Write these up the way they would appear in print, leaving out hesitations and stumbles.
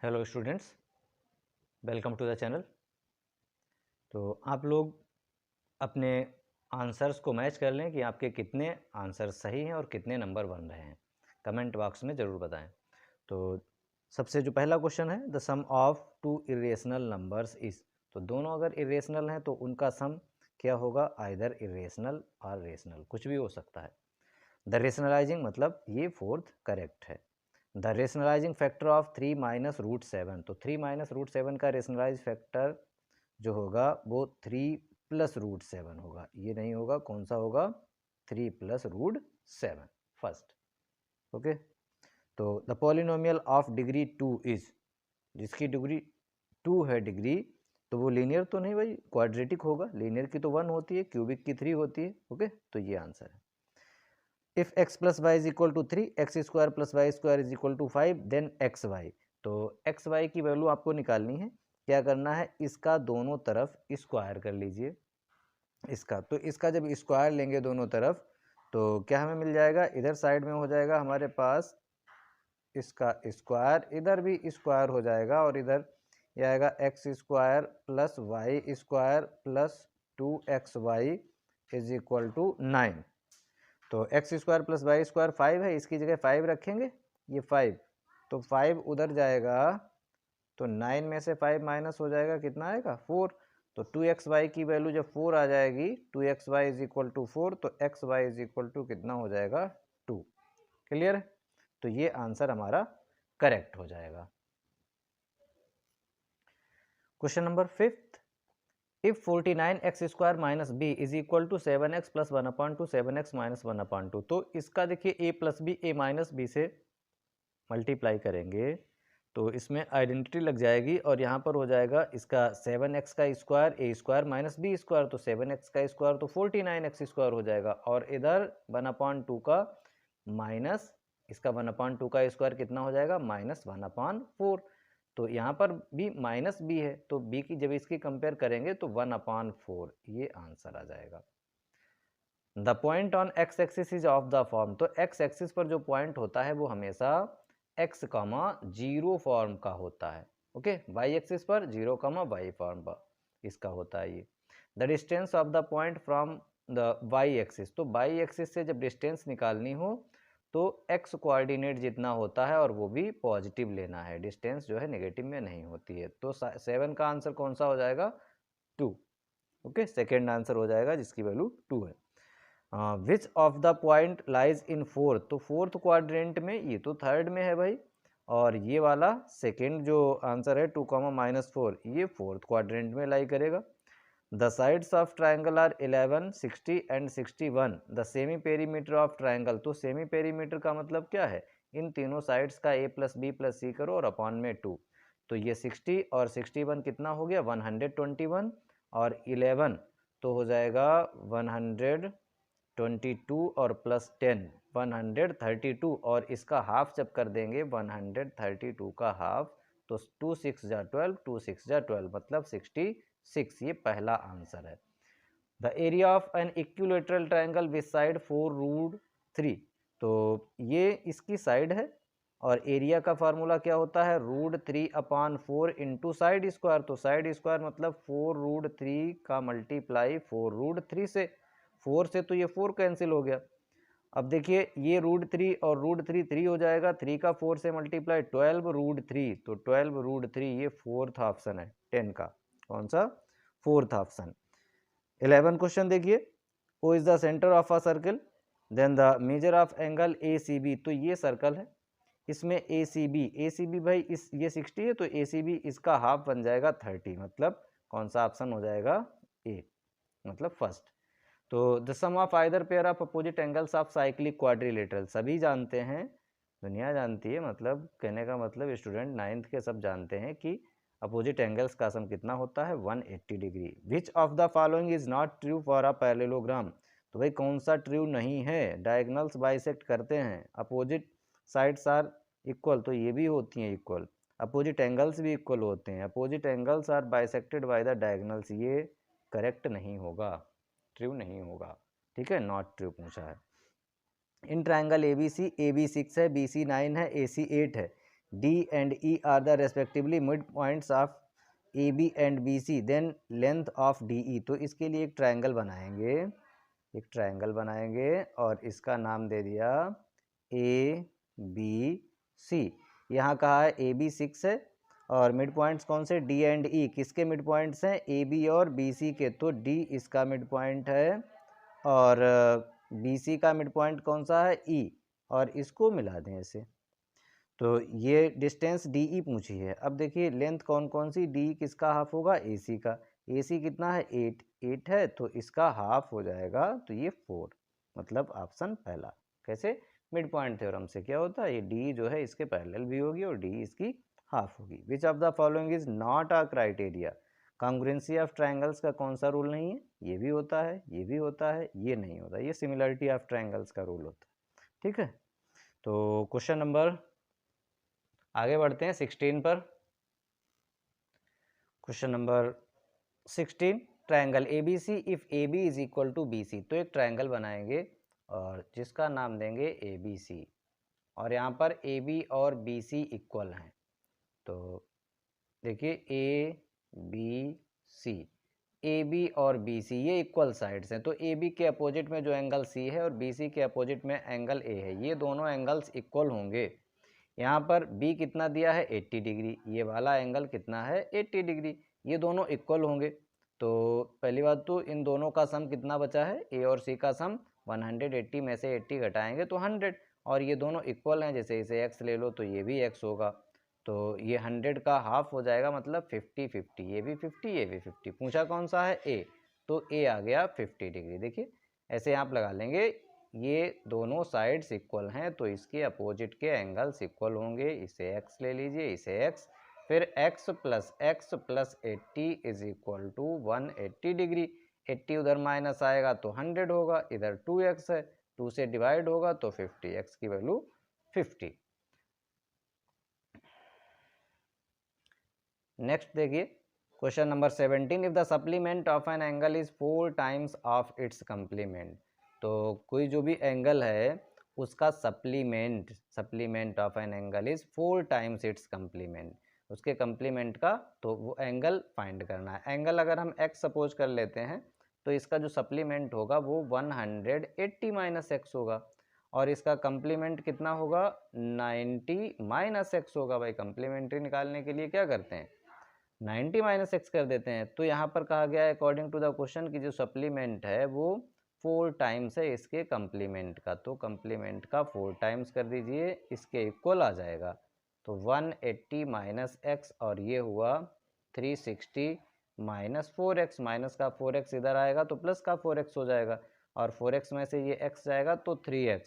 Hello students, welcome to the channel. तो आप लोग अपने आंसर्स को मैच कर लें कि आपके कितने आंसर्स सही हैं और कितने नंबर बन रहे हैं। कमेंट बॉक्स में ज़रूर बताएं। तो सबसे जो पहला क्वेश्चन है, the sum of two irrational numbers is. तो दोनों अगर इरेशनल हैं तो उनका सम क्या होगा? आइदर इरेशनल और रेशनल, कुछ भी हो सकता है। द रेशनलाइजिंग मतलब ये फोर्थ करेक्ट है। The rationalising factor of 3 minus root 7। तो 3 माइनस रूट 7 का रेशनलाइज फैक्टर जो होगा वो 3 प्लस रूट 7 होगा। ये नहीं होगा, कौन सा होगा? 3 प्लस रूट 7 फर्स्ट। ओके, तो the polynomial of degree 2 is, जिसकी डिग्री 2 है डिग्री, तो वो लीनियर तो नहीं भाई, क्वाड्रेटिक होगा। लीनियर की तो 1 होती है, क्यूबिक की 3 होती है। ओके, तो ये आंसर है। If x plus Y is equal to 3, X square plus Y square is equal to 5, then X Y. तो एक्स वाई की वैल्यू आपको निकालनी है। क्या करना है? इसका दोनों तरफ स्क्वायर कर लीजिए। इसका तो इसका जब स्क्वायर लेंगे दोनों तरफ, तो क्या हमें मिल जाएगा? इधर साइड में हो जाएगा हमारे पास इसका स्क्वायर, इधर भी स्क्वायर हो जाएगा, और इधर यह आएगा X square plus Y square plus 2xy is equal to 9। तो X square plus Y square 5 है, इसकी जगह 5 रखेंगे, ये 5, तो 5 उधर जाएगा, तो 9 में से 5 माइनस हो जाएगा, कितना आएगा? 4। तो 2xy की वैल्यू जब 4 आ जाएगी, 2xy इज इक्वल टू 4, तो xy इज इक्वल टू कितना हो जाएगा? 2। क्लियर है? तो ये आंसर हमारा करेक्ट हो जाएगा। Question number 5th, if 49x square minus B is equal to 7x plus 1/2 7x minus 1/2। तो इसका देखिए a plus B, a minus B से मल्टीप्लाई करेंगे तो इसमें आइडेंटिटी लग जाएगी, और यहाँ पर हो जाएगा इसका 7x का square, a square minus B square, तो 7x का स्क्वायर तो 49x स्क्वायर हो जाएगा, और इधर 1/2 का माइनस इसका 1/2 का स्क्वायर कितना हो जाएगा? माइनस 1/4। तो यहाँ पर भी माइनस बी है, तो बी की जब इसकी कंपेयर करेंगे तो 1/4, ये आंसर आ जाएगा। The point on x axis is of the form. तो एक्स एक्सिस पर जो पॉइंट होता है वो हमेशा x, 0 फॉर्म का होता है। ओके, वाई एक्सिस पर 0, वाई फॉर्म पर इसका होता है ये। The distance of the point from the Y axis. तो वाई एक्सिस से जब डिस्टेंस निकालनी हो तो x कोऑर्डिनेट जितना होता है, और वो भी पॉजिटिव लेना है, डिस्टेंस जो है नेगेटिव में नहीं होती है। तो 7 का आंसर कौन सा हो जाएगा? 2। ओके, सेकेंड आंसर हो जाएगा जिसकी वैल्यू 2 है। Which of the point lies in fourth. तो फोर्थ क्वाड्रेंट में, ये तो थर्ड में है भाई, और ये वाला सेकेंड जो आंसर है 2, -4, ये फोर्थ क्वाड्रेंट में लाई करेगा। The sides of triangle are 11, 60 and 61। The semi perimeter of triangle. तो सेमी पेरीमीटर का मतलब क्या है? इन तीनों साइड्स का a plus B plus C करो और अपॉन में 2। तो ये 60 और 61 कितना हो गया? 121, और 11 तो हो जाएगा 122, और प्लस 10 132, और इसका हाफ जब कर देंगे 132 का हाफ, तो 2 6 जा 12, 2 6 जा 12, मतलब 66। ये पहला आंसर है। The area of an equilateral triangle with side 4√3। तो ये इसकी साइड है, और एरिया का फार्मूला क्या होता है? √3/4 इंटू साइड स्क्वायर। तो साइड स्क्वायर मतलब 4√3 का मल्टीप्लाई 4√3 से। 4 से तो ये 4 कैंसिल हो गया। अब देखिए ये √3 और √3 3 हो जाएगा, 3 का 4 से मल्टीप्लाई 12√3, तो 12√3 ये फोर्थ ऑप्शन है 10 का। कौन सा? Fourth option. 11 क्वेश्चन देखिए, O is the centre of a circle, then the measure of angle ACB। तो ये सर्कल है, इसमें ACB भाई इस ये 60 है, तो ACB इसका हाफ बन जाएगा 30, मतलब कौन सा ऑप्शन हो जाएगा? A, मतलब फर्स्ट। तो the sum of either pair of opposite angles of cyclic quadrilateral. सभी जानते हैं, दुनिया जानती है, मतलब कहने का मतलब स्टूडेंट 9th के सब जानते हैं कि अपोजिट एंगल्स का सम कितना होता है? 180 degree. Which of the following is not true for a parallelogram. तो भाई कौन सा ट्रू नहीं है? डायगोनल्स बाइसेक्ट करते हैं, अपोजिट साइड्स आर इक्वल, तो ये भी होती हैं इक्वल, अपोजिट एंगल्स भी इक्वल होते हैं, opposite angles are bisected by the diagonals. ये करेक्ट नहीं होगा, ट्रू नहीं होगा। ठीक है, नॉट ट्रू पूछा है। इन ट्राइंगल ABC AB 6 है, BC 9 है, AC 8 है। D and E are the respectively midpoints of AB and BC, then length of DE। तो इसके लिए एक ट्रायंगल बनाएंगे, एक ट्रायंगल बनाएंगे और इसका नाम दे दिया ABC। यहाँ कहा है AB 6 है और मिड पॉइंट्स कौन से, D एंड E। किसके मिड पॉइंट्स हैं, AB और BC के, तो D इसका मिड पॉइंट है और BC का मिड पॉइंट कौन सा है, E, और इसको मिला दें ऐसे। तो ये डिस्टेंस DE पूछी है। अब देखिए लेंथ कौन कौन सी, DE किसका हाफ होगा, AC का। AC कितना है, 8 है, तो इसका हाफ हो जाएगा, तो ये 4, मतलब ऑप्शन पहला। कैसे, मिड पॉइंट थ्योरम से क्या होता है, ये DE जो है इसके पैरेलल भी होगी और DE इसकी हाफ होगी। Which of the following is not a criteria, congruency of triangles का कौन सा रूल नहीं है, ये भी होता है, ये भी होता है, ये नहीं होता, ये सिमिलरिटी ऑफ ट्रायंगल्स का रूल होता है। ठीक है, तो क्वेश्चन नंबर, आगे बढ़ते हैं 16 पर। Question number 16, triangle ABC if AB is equal to BC। तो एक ट्रायंगल बनाएंगे और जिसका नाम देंगे ABC, और यहाँ पर AB और BC इक्वल हैं। तो देखिए ABC, AB और BC ये इक्वल साइड्स हैं, तो AB के अपोजिट में जो एंगल C है और BC के अपोजिट में एंगल A है, ये दोनों एंगल्स इक्वल होंगे। यहाँ पर B कितना दिया है, 80 डिग्री, ये वाला एंगल कितना है, 80 डिग्री, ये दोनों इक्वल होंगे। तो पहली बात तो इन दोनों का सम कितना बचा है, A और C का सम 180 में से 80 घटाएंगे तो 100, और ये दोनों इक्वल हैं, जैसे इसे x ले लो तो ये भी x होगा, तो ये 100 का हाफ हो जाएगा, मतलब 50-50, ये भी 50 ये भी 50। पूछा कौन सा है, A, तो A आ गया 50 डिग्री। देखिए ऐसे आप लगा लेंगे, ये दोनों साइड्स इक्वल हैं तो इसके अपोजिट के एंगल्स इक्वल होंगे। इसे x ले लीजिए, इसे x, फिर x plus 80 is equal to 180 degree. 80 उधर माइनस आएगा तो 100 होगा, इधर 2x है, 2 से डिवाइड होगा तो 50, x की वैल्यू 50। नेक्स्ट देखिए question number 17, if the supplement of an angle is 4 times of its complement. तो कोई जो भी एंगल है उसका supplement of an angle is 4 times it's complement, उसके कंप्लीमेंट का तो वो एंगल फाइंड करना है। एंगल अगर हम x सपोज कर लेते हैं तो इसका जो सप्लीमेंट होगा वो 180 माइनस x होगा, और इसका कंप्लीमेंट कितना होगा, 90 माइनस x होगा। भाई कंप्लीमेंट्री निकालने के लिए क्या करते हैं, 90 माइनस एक्स कर देते हैं। तो यहाँ पर कहा गया है अकॉर्डिंग टू द क्वेश्चन की जो सप्लीमेंट है वो 4 टाइम्स है इसके कंप्लीमेंट का, तो कंप्लीमेंट का 4 टाइम्स कर दीजिए, इसके इक्वल आ जाएगा। तो 180 माइनस एक्स, और ये हुआ 360 माइनस 4x, माइनस का 4x इधर आएगा तो प्लस का 4x हो जाएगा, और 4x में से ये x जाएगा तो 3x,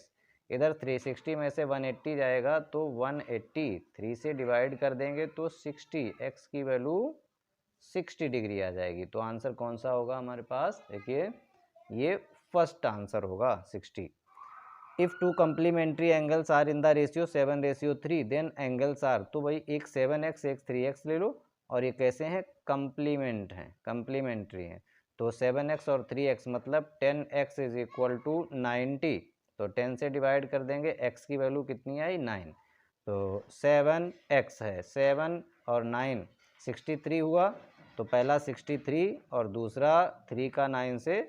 इधर 360 में से 180 जाएगा तो 180 3 से डिवाइड कर देंगे तो 60, x की वैल्यू 60 डिग्री आ जाएगी। तो आंसर कौन सा होगा हमारे पास, देखिए ये फर्स्ट आंसर होगा 60। If two complementary angles are in the ratio 7:3 then angles are, तो भाई एक 7x एक 3x ले लो, और ये कैसे हैं, कंप्लीमेंट हैं, कंप्लीमेंट्री हैं, तो 7x और 3x मतलब 10x इज इक्वल टू 90, तो 10 से डिवाइड कर देंगे, x की वैल्यू कितनी आई, 9, तो 7x है, 7 और 9 63 हुआ, तो पहला 63 और दूसरा 3 का 9 से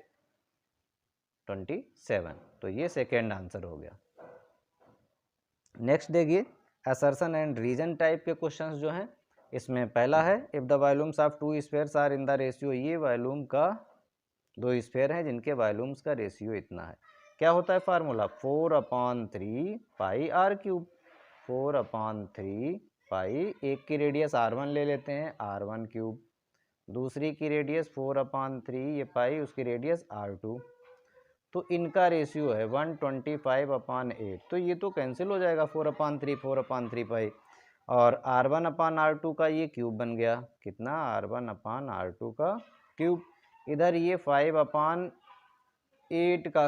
27, तो ये सेकेंड आंसर हो गया। नेक्स्ट देखिए असर्शन एंड रीजन टाइप के क्वेश्चंस जो हैं, इसमें पहला है if the volumes of 2 spheres are in the ratio, ये वॉल्यूम का 2 स्फीयर हैं जिनके वॉल्यूम्स का रेशियो इतना है। क्या होता है फार्मूला, 4/3 पाई r क्यूब, 4/3 पाई, एक की रेडियस r1 ले लेते हैं, r1 क्यूब, दूसरी की रेडियस 4/3 ये पाई, उसकी रेडियस r2, तो इनका रेशियो है 125/8, तो ये तो कैंसिल हो जाएगा, 4/3 पाई, और r1/r2 का ये क्यूब बन गया, कितना, r1/r2 का क्यूब, इधर ये 5/8 का,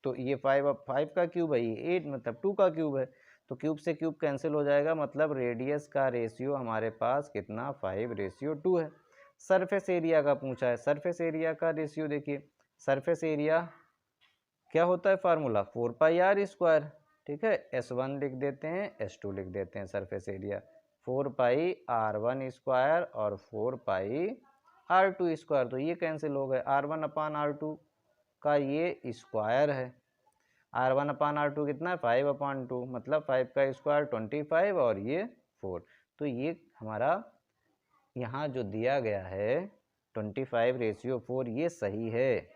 तो ये 5 का क्यूब है, ये 8 मतलब 2 का क्यूब है, तो क्यूब से क्यूब कैंसिल हो जाएगा, मतलब रेडियस का रेशियो हमारे पास कितना, 5:2 है। सरफेस एरिया का पूछा है, सरफेस एरिया का रेशियो देखिए, सरफेस एरिया क्या होता है फार्मूला, 4 पाई r स्क्वायर, ठीक है, S1 लिख देते हैं, S2 लिख देते हैं सरफेस एरिया, 4 पाई R1 स्क्वायर और 4 पाई R2 स्क्वायर। तो ये कैंसिल हो गए, R1 अपान R2 का ये स्क्वायर है, R1 अपान R2 कितना है 5 अपान 2, मतलब 5 का स्क्वायर 25 और ये 4। तो ये हमारा यहाँ जो दिया गया है 25:4 ये सही है।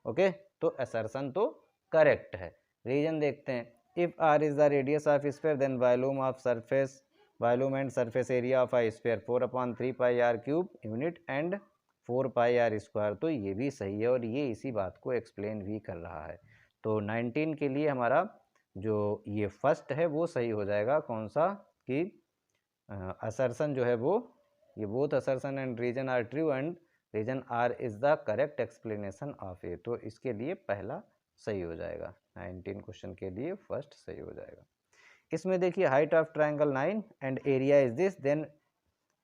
ओके, तो असर्शन तो करेक्ट है। रीजन देखते हैं, if R is the radius of sphere then volume of surface, volume and surface area of a sphere 4/3 pi r cube unit and 4 pi r square. तो ये भी सही है और ये इसी बात को एक्सप्लेन भी कर रहा है। तो 19 के लिए हमारा जो ये फर्स्ट है वो सही हो जाएगा, कौन सा, कि असर्शन जो है वो, ये both assertion and reason are true and reason R is the correct explanation of A. तो इसके लिए पहला सही हो जाएगा, 19 क्वेश्चन के लिए फर्स्ट सही हो जाएगा। इसमें देखिए height of triangle 9 and area is this then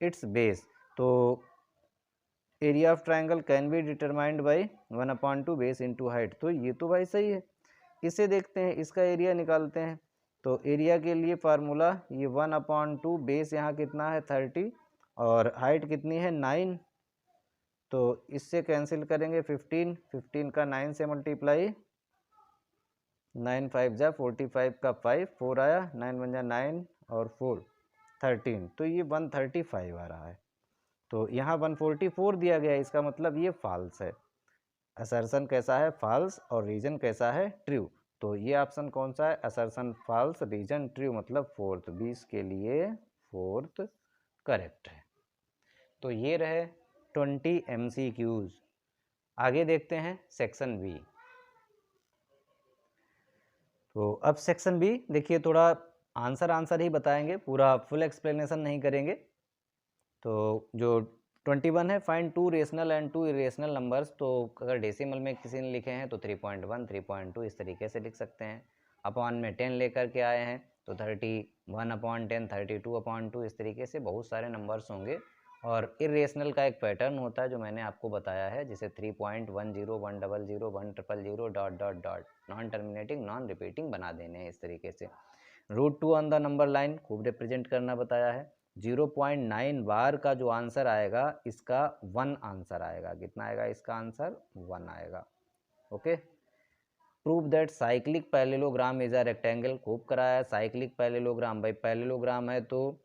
its base. तो area of triangle can be determined by 1/2 base into height. तो ये तो भाई सही है। इसे देखते हैं, इसका एरिया निकालते हैं। तो एरिया के लिए फार्मूला ये 1/2, बेस यहाँ कितना है 30 और हाइट कितनी है 9। तो इससे कैंसिल करेंगे 15 का 9 से मल्टीप्लाई, 9 5 जा 45 का 5, 4 आया, 9 1 जा 9 और 4 13, तो ये 135 आ रहा है। तो यहाँ 144 दिया गया है, इसका मतलब ये फॉल्स है। असर्शन कैसा है, फॉल्स, और रीजन कैसा है, ट्रू। तो ये ऑप्शन कौन सा है, असर्शन फॉल्स, रीजन ट्रू, मतलब फोर्थ, 20 के लिए फोर्थ करेक्ट है। तो ये रहे 20 MCQs। आगे देखते हैं सेक्शन बी। तो अब सेक्शन बी देखिए, थोड़ा आंसर ही बताएंगे, पूरा फुल एक्सप्लेनेशन नहीं करेंगे। तो जो 21 है, find 2 rational and 2 irrational numbers. तो अगर डेसिमल में किसी ने लिखे हैं तो 3.1 3.2 इस तरीके से लिख सकते हैं। अपॉन में 10 लेकर के आए हैं तो 31/10 32/2 इस तरीके से बहुत सारे नंबर्स होंगे। और इरेशनल का एक पैटर्न होता है जो मैंने आपको बताया है, जिसे 3.10 100 100 dot dot dot non terminating non repeating बना देने हैं इस तरीके से। √2 ऑन द नंबर लाइन खूब रिप्रेजेंट करना बताया है। 0.9 बार का जो आंसर आएगा इसका 1 आंसर आएगा। कितना आएगा इसका आंसर, 1 आएगा। Okay, prove that cyclic parallelogram is a rectangle, खूब कराया। साइक्लिक पैरेललोग्राम, भाई पैरेललोग्राम है तो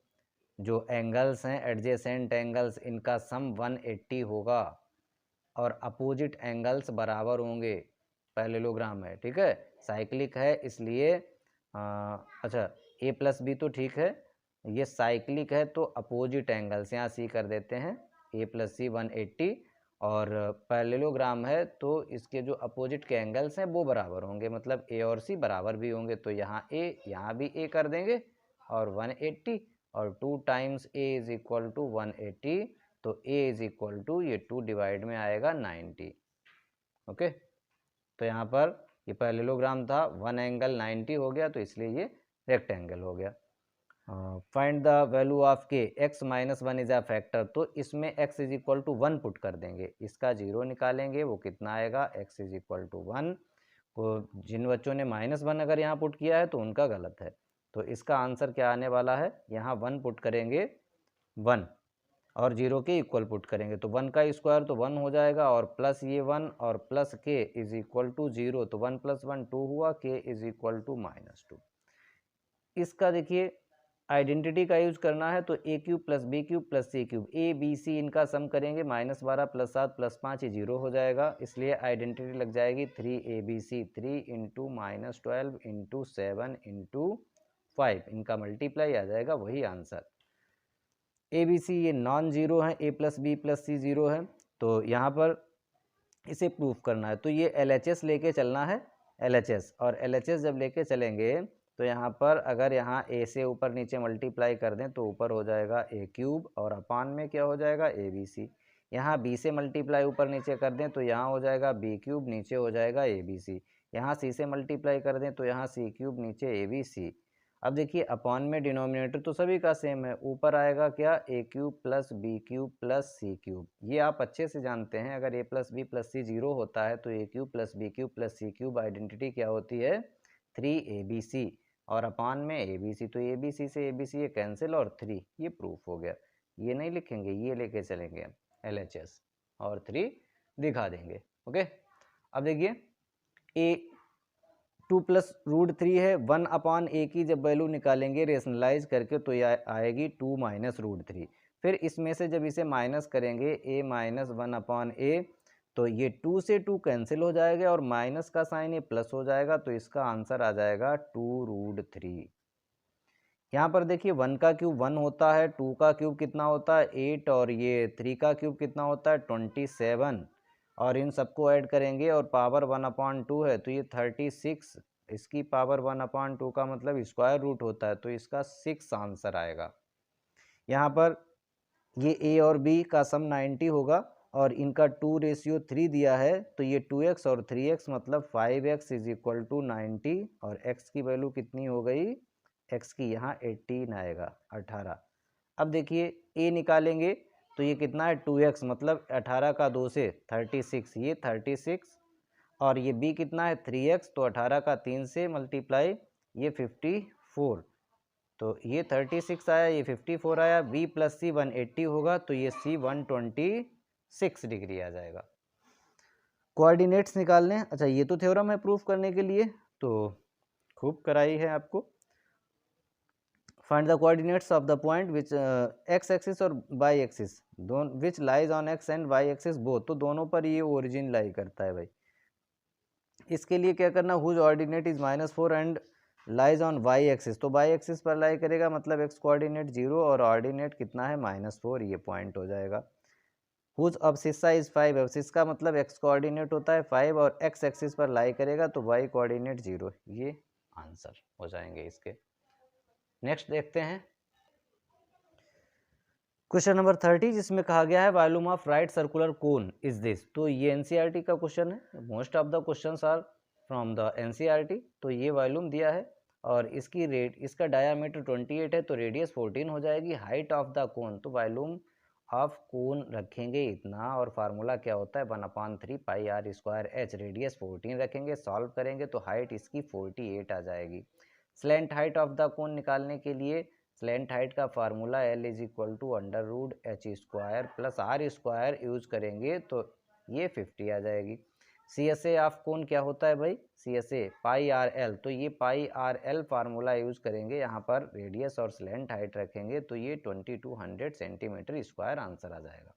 जो एंगल्स हैं एडजेसेंट एंगल्स, इनका सम 180 होगा और अपोजिट एंगल्स बराबर होंगे। पैरेललोग्राम है, ठीक है, साइक्लिक है इसलिए अच्छा A+B तो ठीक है, ये साइक्लिक है तो अपोजिट एंगल्स यहाँ C कर देते हैं, A+C 180, और पैरेललोग्राम है तो इसके जो अपोजिट के एंगल्स हैं वो बराबर होंगे, मतलब A और C बराबर भी होंगे। तो यहाँ A, यहाँ भी A कर देंगे और 180, और 2 times A is equal to 180, तो A इज इक्वल टू ये 2 डिवाइड में आएगा 90। ओके, तो यहाँ पर ये पैरेललोग्राम था, 1 एंगल 90 हो गया तो इसलिए ये रेक्टेंगल हो गया। Find the value of K, x - 1 is a factor, तो इसमें x is equal to 1 put कर देंगे, इसका 0 निकालेंगे, वो कितना आएगा, x इज इक्वल टू 1 को जिन बच्चों ने -1 अगर यहाँ पुट किया है तो उनका गलत है। तो इसका आंसर क्या आने वाला है, यहाँ 1 पुट करेंगे 1 और 0 के इक्वल पुट करेंगे तो 1 का स्क्वायर तो 1 हो जाएगा, और प्लस ये 1 और प्लस के इज इक्वल टू 0, तो 1 + 1 2 हुआ, के इज इक्वल टू -2। इसका देखिए आइडेंटिटी का यूज करना है तो a³ + b³ + c³, a b c इनका सम करेंगे, -12 + 7 + 5 ये 0 हो जाएगा, इसलिए आइडेंटिटी लग जाएगी 3abc, 3 × -12 × 7 × 5, इनका मल्टीप्लाई आ जाएगा, वही आंसर। ए बी सी ये नॉन जीरो हैं, a + b + c 0 है, तो यहाँ पर इसे प्रूफ करना है तो ये LHS लेके चलना है, LHS, और LHS जब लेके चलेंगे तो यहाँ पर अगर यहाँ a से ऊपर नीचे मल्टीप्लाई कर दें तो ऊपर हो जाएगा a³ और अपान में क्या हो जाएगा ABC। यहाँ b से मल्टीप्लाई ऊपर नीचे कर दें तो यहाँ हो जाएगा b³, नीचे हो जाएगा ABC। यहाँ c से मल्टीप्लाई कर दें तो यहाँ c³ नीचे ABC। अब देखिए अपॉन में डिनोमिनेटर तो सभी का सेम है, ऊपर आएगा क्या, a³ + b³ + c³। ये आप अच्छे से जानते हैं, अगर a + b + c 0 होता है तो a³ + b³ + c³ आइडेंटिटी क्या होती है, 3abc, और अपान में ए बी सी, तो ए बी सी से ए बी सी ये कैंसिल और 3 ये प्रूफ हो गया। ये नहीं लिखेंगे, ये लेके चलेंगे LHS और 3 दिखा देंगे। ओके, अब देखिए ए 2 प्लस रूट 3 है, 1 अपान ए की जब वैल्यू निकालेंगे रेशनलाइज करके तो ये आएगी 2 माइनस रूट 3। फिर इसमें से जब इसे माइनस करेंगे a माइनस 1 अपान ए, तो ये 2 से 2 कैंसिल हो जाएगा और माइनस का साइन ये प्लस हो जाएगा, तो इसका आंसर आ जाएगा 2 रूट 3। यहाँ पर देखिए 1 का क्यूब 1 होता है, 2 का क्यूब कितना होता है 8, और ये 3 का क्यूब कितना होता है 27, और इन सबको ऐड करेंगे और पावर 1/2 है तो ये 36। इसकी पावर 1/2 का मतलब स्क्वायर रूट होता है, तो इसका 6 आंसर आएगा। यहाँ पर ये a और b का सम 90 होगा और इनका 2:3 दिया है, तो ये 2x और 3x मतलब 5x इज इक्वल टू 90, और x की वैल्यू कितनी हो गई, x की यहाँ 18 आएगा 18। अब देखिए a निकालेंगे तो ये कितना है 2x मतलब 18 का 2 से 36, ये 36, और ये b कितना है 3x तो 18 का 3 से मल्टीप्लाई ये 54, तो ये 36 आया, ये 54 आया, b प्लस सी 180 होगा तो ये c 126 डिग्री आ जाएगा। कोऑर्डिनेट्स निकालने, अच्छा ये तो थ्योरम है प्रूफ करने के लिए, तो खूब कराई है आपको। Find the coordinates of the point which X axis और वाई एक्सिस दोनों which lies on X and Y axis both, तो दोनों पर ये ओरिजिन लाई करता है भाई। इसके लिए क्या करना, whose ordinate is -4 and lies on Y axis, तो वाई एक्सिस पर लाई करेगा मतलब एक्स कोऑर्डिनेट 0 और ऑर्डिनेट कितना है -4, ये पॉइंट हो जाएगा। हुज अब्सिस्सा इज 5, अब्सिस्सा मतलब एक्स कोऑर्डिनेट होता है 5 और एक्स एक्सिस पर लाई करेगा तो वाई कोऑर्डिनेट 0, ये आंसर हो जाएंगे इसके। नेक्स्ट देखते हैं क्वेश्चन नंबर 30, जिसमें कहा गया है volume of right circular cone is this, तो ये एनसीईआरटी का क्वेश्चन है। Most of the questions are from the NCERT. तो ये वॉल्यूम दिया है और इसकी रेट, इसका डायामीटर 28 है तो रेडियस 14 हो जाएगी। हाइट ऑफ द कोन, तो वॉल्यूम ऑफ कोन रखेंगे इतना, और फार्मूला क्या होता है 1/3 pi R square H, radius 14 रखेंगे, सॉल्व करेंगे तो हाइट इसकी 48 आ जाएगी। Slant height of the cone निकालने के लिए स्लैंट हाइट का formula L is equal to √h² plus R square use करेंगे तो ये 50 आ जाएगी। CSA ऑफ कोन क्या होता है भाई, CSA पाई आर एल, तो ये पाई आर एल फार्मूला यूज करेंगे, यहाँ पर रेडियस और स्लैंट हाइट रखेंगे तो ये 2200 सेंटीमीटर स्क्वायर आंसर आ जाएगा।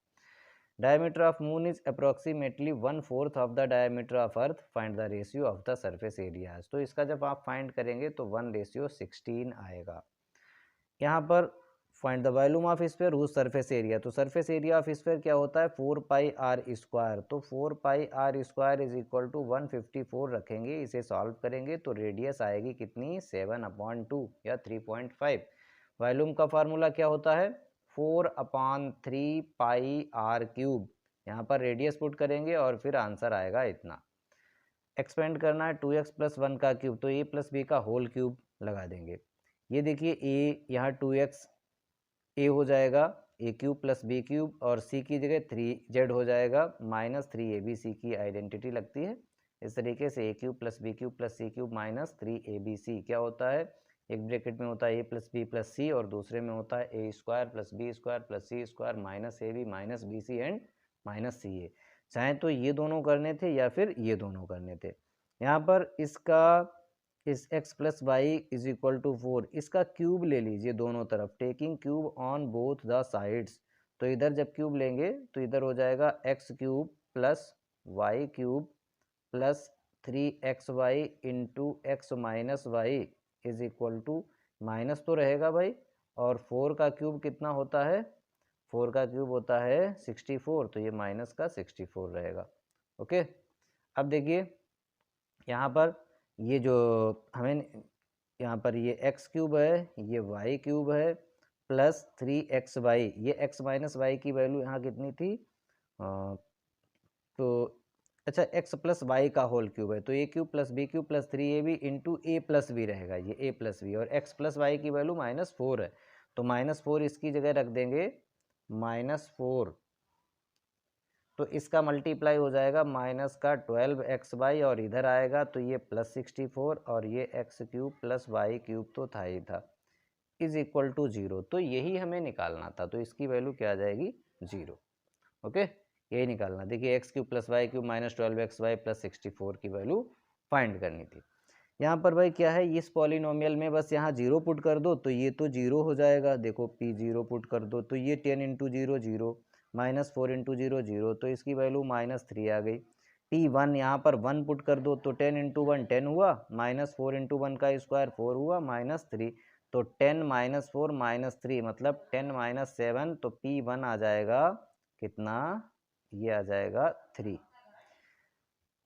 Diameter of moon is approximately 1/4 of the diameter of earth, find the ratio of the surface areas, तो इसका जब आप फाइंड करेंगे तो 1:16 आएगा। यहाँ पर find the volume of sphere whose surface area, तो सरफेस एरिया ऑफ स्फीयर क्या होता है 4 पाई आर स्क्वायर, तो 4 pi R square is equal to 154 रखेंगे, इसे सॉल्व करेंगे तो रेडियस आएगी कितनी 7/2 या 3.5। वॉल्यूम का फार्मूला क्या होता है 4/3 पाई आर क्यूब, यहाँ पर रेडियस पुट करेंगे और फिर आंसर आएगा इतना। एक्सपेंड करना है 2x प्लस 1 का क्यूब, तो a प्लस बी का होल क्यूब लगा देंगे। ये देखिए a यहाँ 2x a हो जाएगा, a cube plus B cube, और c की जगह 3z हो जाएगा, -3abc की आइडेंटिटी लगती है। इस तरीके से a cube plus B cube plus C cube -3abc क्या होता है, एक ब्रैकेट में होता है a plus B plus C और दूसरे में होता है a square plus B square plus C square -ab minus bc and -ca। चाहे तो ये दोनों करने थे या फिर ये दोनों करने थे। यहाँ पर इसका इस x plus Y is equal to 4, इसका क्यूब ले लीजिए दोनों तरफ, taking cube on both the sides, तो इधर जब क्यूब लेंगे तो इधर हो जाएगा x cube plus Y cube plus 3xy into X minus Y is equal to, minus तो रहेगा भाई, और 4 का क्यूब कितना होता है 4 का क्यूब होता है 64, तो ये माइनस का 64 रहेगा। ओके, अब देखिए यहाँ पर ये जो हमें यहाँ पर ये x क्यूब है, ये y क्यूब है प्लस 3xy, ये x माइनस वाई की वैल्यू यहाँ कितनी थी तो अच्छा x प्लस वाई का होल क्यूब है, तो a cube plus B cube plus 3ab into A plus B रहेगा, ये a प्लस बी, और x प्लस वाई की वैल्यू -4 है, तो -4 इसकी जगह रख देंगे -4, तो इसका मल्टीप्लाई हो जाएगा माइनस का 12x/, और इधर आएगा तो ये +64 और ये x³ + y³ तो था ही था, इज इक्वल टू 0। तो यही हमें निकालना था, तो इसकी वैल्यू क्या आ जाएगी 0। ओके, यही निकालना। देखिए x³ + y³ - 12xy + 64 की वैल्यू फाइंड करनी थी। यहाँ पर भाई क्या है, इस पॉलिनोमियल में बस यहाँ 0 पुट कर दो तो ये तो 0 हो जाएगा। देखो p0 पुट कर दो तो ये 10 × 0 0 -4 × 0 0, तो इसकी वैल्यू -3 आ गई। p1 यहाँ पर 1 पुट कर दो तो 10 × 1 10 हुआ, -4 × 1 का स्क्वायर 4 हुआ, -3, तो 10 - 4 -3 मतलब 10 - 7, तो p1 आ जाएगा कितना, ये आ जाएगा 3।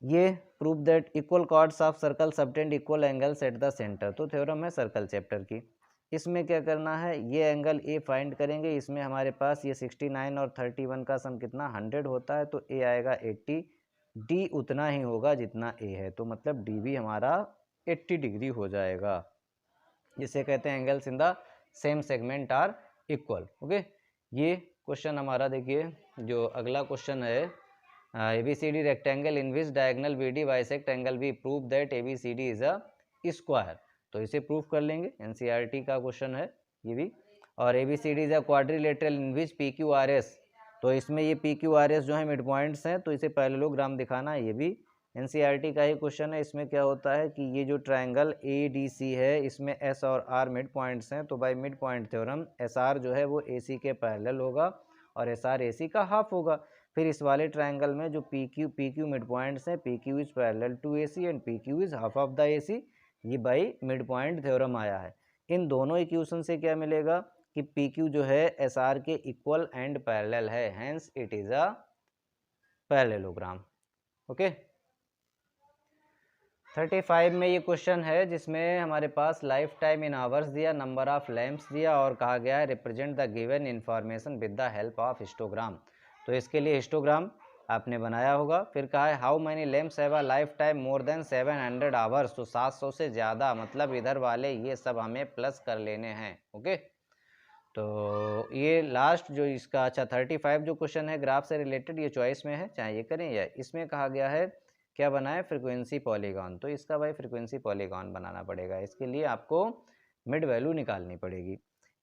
ये prove that equal chords of circle subtend equal angles at the centre, तो थ्योरम है सर्कल चैप्टर की। इसमें क्या करना है, ये एंगल ए फाइंड करेंगे। इसमें हमारे पास ये 69 और 31 का सम कितना 100 होता है, तो ए आएगा 80, डी उतना ही होगा जितना ए है, तो मतलब डी भी हमारा 80 डिग्री हो जाएगा, जिसे कहते हैं angles in the same segment are equal. Okay, ये क्वेश्चन हमारा देखिए जो अगला क्वेश्चन है, ABCD rectangle in which diagonal BD bisect angle B, prove that ABCD is a square. तो इसे प्रूव कर लेंगे, NCERT का क्वेश्चन है ये भी। और ABCD is a quadrilateral in which PQRS, तो इसमें ये PQRS जो है मिड पॉइंट्स हैं, तो इसे पैरेललोग्राम दिखाना है, ये भी NCERT का ही क्वेश्चन है। इसमें क्या होता है कि ये जो ट्रायंगल ADC है, इसमें S और R मिड पॉइंट्स हैं, तो by mid point theorem SR जो है वो AC के पैरेलल होगा और SR AC का हाफ होगा। फिर इस वाले ट्रायंगल में जो PQ मिड पॉइंट्स हैं, PQ is parallel to AC and PQ is half of the AC, ये बाई मिड पॉइंट थ्योरम आया है। इन दोनों इक्वेशन से क्या मिलेगा कि PQ जो है SR के इक्वल एंड पैरेलल है, hence it is a parallelogram. Okay, 35 में ये क्वेश्चन है जिसमें हमारे पास लाइफ टाइम इन आवर्स दिया, नंबर ऑफ लैंप्स दिया और कहा गया है represent the given information with the help of histogram. तो इसके लिए हिस्टोग्राम आपने बनाया होगा। फिर कहा है how many lamps have a life time more than 700 hours, तो 700 से ज़्यादा, मतलब इधर वाले ये सब हमें प्लस कर लेने हैं। ओके, तो ये लास्ट जो इसका, अच्छा 35 जो क्वेश्चन है ग्राफ से रिलेटेड, ये चॉइस में है, चाहे ये करें या इसमें। कहा गया है क्या बनाए, फ्रीक्वेंसी पॉलीगॉन, तो इसका भाई फ्रीक्वेंसी पॉलीगॉन बनाना पड़ेगा। इसके लिए आपको मिड वैल्यू निकालनी पड़ेगी।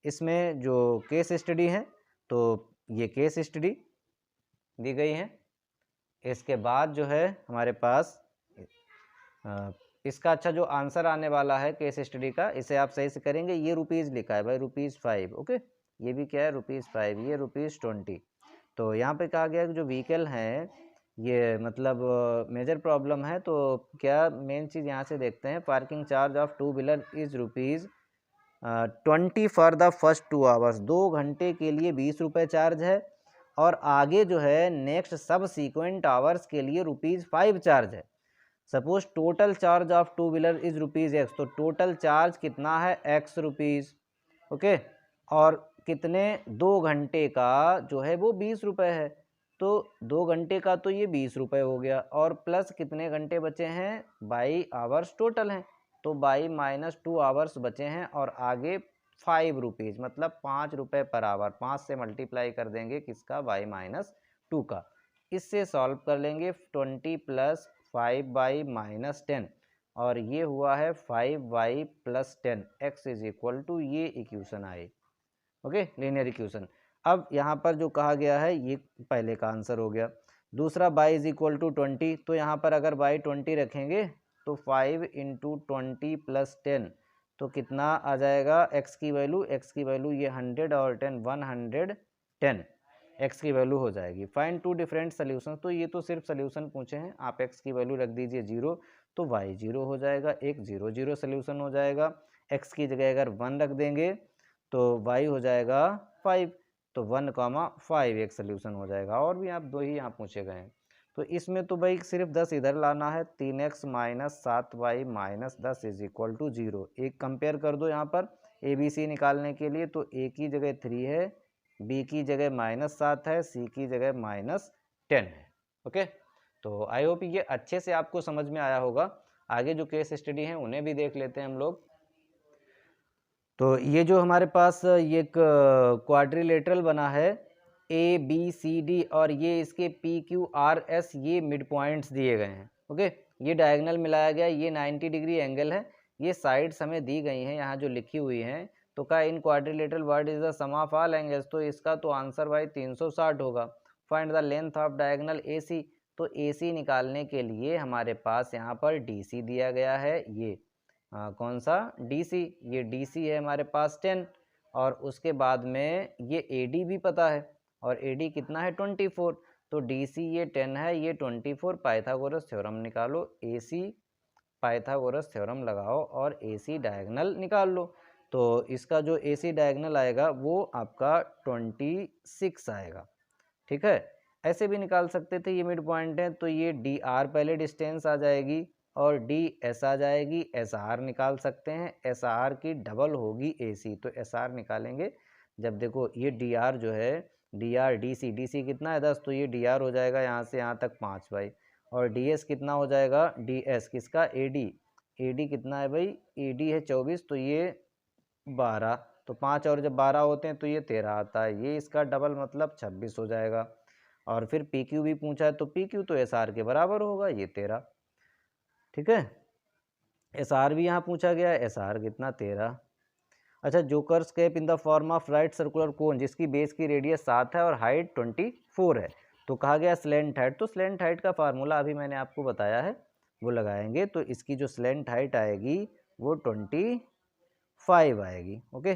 इसमें जो केस स्टडी है, तो ये केस स्टडी दी गई है। इसके बाद जो है हमारे पास इसका अच्छा जो आंसर आने वाला है केस स्टडी का, इसे आप सही से करेंगे। ये रुपीज़ लिखा है भाई, ₹5। ओके, ये भी क्या है ₹5, ये ₹20। तो यहाँ पे कहा गया कि जो व्हीकल है ये मतलब मेजर प्रॉब्लम है, तो क्या मेन चीज़ यहाँ से देखते हैं। Parking charge of 2 wheeler is ₹20 for the first 2 hours, 2 घंटे के लिए 20 रुपये चार्ज है, और आगे जो है नेक्स्ट सब सीक्वेंट आवर्स के लिए ₹5 चार्ज है। Suppose total charge of 2 wheeler is ₹X, तो टोटल चार्ज कितना है X रुपीज़। ओके, और कितने 2 घंटे का जो है वो 20 रुपये है, तो 2 घंटे का तो ये 20 रुपये हो गया, और प्लस कितने घंटे बचे हैं, 22 आवर्स टोटल हैं, तो 22 - 2 आवर्स बचे हैं, और आगे 5 रुपीज़ मतलब 5 रुपये पर आवर, 5 से मल्टीप्लाई कर देंगे किसका, y - 2 का। इससे सॉल्व कर लेंगे 20 + 5y - 10, और ये हुआ है 5y + 10, x is equal to, ये इक्वेशन आई। Okay, linear equation. अब यहाँ पर जो कहा गया है ये पहले का आंसर हो गया। दूसरा y इज इक्वल टू 20, तो यहाँ पर अगर y 20 रखेंगे तो 5 × 20 + 10, तो कितना आ जाएगा x की वैल्यू ये 100 और 10 110 x की वैल्यू हो जाएगी। फाइंड 2 डिफरेंट सोल्यूशन, तो ये तो सिर्फ सोल्यूशन पूछे हैं, आप x की वैल्यू रख दीजिए 0, तो y 0 हो जाएगा, एक 0 0 सोल्यूशन हो जाएगा। x की जगह अगर 1 रख देंगे तो y हो जाएगा 5, तो 1,5 एक सोल्यूशन हो जाएगा। और भी आप 2 ही यहाँ पूछे गए हैं, तो इसमें तो भाई सिर्फ 10 इधर लाना है, 3x - 7y - 10 is equal to 0। एक कंपेयर कर दो यहाँ पर ABC निकालने के लिए, तो a की जगह 3 है, B की जगह -7 है, C की जगह -10 है। ओके, तो आई होप ये अच्छे से आपको समझ में आया होगा। आगे जो केस स्टडी हैं उन्हें भी देख लेते हैं हम लोग। तो ये जो हमारे पास ये एक क्वाड्रिलेटरल बना है ए बी सी डी और ये इसके पी क्यू आर एस ये मिड पॉइंट्स दिए गए हैं। ओके, ये डायगोनल मिलाया गया, ये 90 डिग्री एंगल है, ये साइड्स हमें दी गई हैं यहाँ जो लिखी हुई हैं। तो क्या in quadrilateral word is the sum of all angles, तो इसका तो आंसर भाई 360 होगा। Find the length of diagonal A C, तो ए सी निकालने के लिए हमारे पास यहाँ पर डी सी दिया गया है, ये कौन सा डी सी, ये डी सी है हमारे पास 10, और उसके बाद में ये ए डी भी पता है, और ए डी कितना है 24, तो डी सी ये 10 है, ये 24, पाइथागोरस थ्योरम निकालो, ए सी पाइथागोरस थ्योरम लगाओ और ए सी डायगोनल निकाल लो। तो इसका जो ए सी डायगोनल आएगा वो आपका 26 आएगा। ठीक है, ऐसे भी निकाल सकते थे, ये मिड पॉइंट है तो ये डी आर पहले डिस्टेंस आ जाएगी और डी एस आ जाएगी, एस आर निकाल सकते हैं, एस आर की डबल होगी ए सी, तो एस आर निकालेंगे जब देखो ये डी आर जो है डी आर डी सी कितना है 10, तो ये डी आर हो जाएगा यहाँ से यहाँ तक 5 भाई, और डी एस कितना हो जाएगा डी एस किसका ए डी कितना है भाई ए डी है 24, तो ये 12, तो 5 और जब 12 होते हैं तो ये 13 आता है, ये इसका डबल मतलब 26 हो जाएगा। और फिर पी क्यू भी पूछा है तो पी क्यू तो एस आर के बराबर होगा, ये 13। ठीक है, एस आर भी यहाँ पूछा गया है, एस आर कितना 13। अच्छा, jokers cap in the form of right circular कोन जिसकी बेस की रेडियस 7 है और हाइट 24 है, तो कहा गया स्लेंट हाइट, तो स्लेंट हाइट का फार्मूला अभी मैंने आपको बताया है वो लगाएंगे, तो इसकी जो स्लेंट हाइट आएगी वो 25 आएगी। Okay,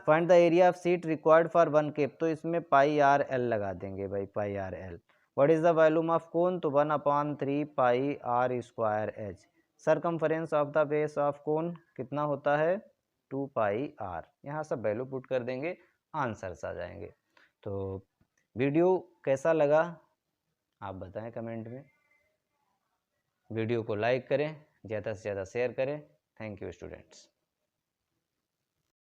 find the area of sheet required for 1 cap, तो इसमें पाई आर एल लगा देंगे भाई, pi R L. What is the volume of cone, तो 1/3 pi R square H. Circumference of the base of cone कितना होता है 2 पाई are, यहाँ सब वैल्यू पुट कर देंगे, आंसर्स आ जाएंगे। तो वीडियो कैसा लगा आप बताएं कमेंट में, वीडियो को लाइक करें, ज़्यादा से ज़्यादा शेयर करें। Thank you students.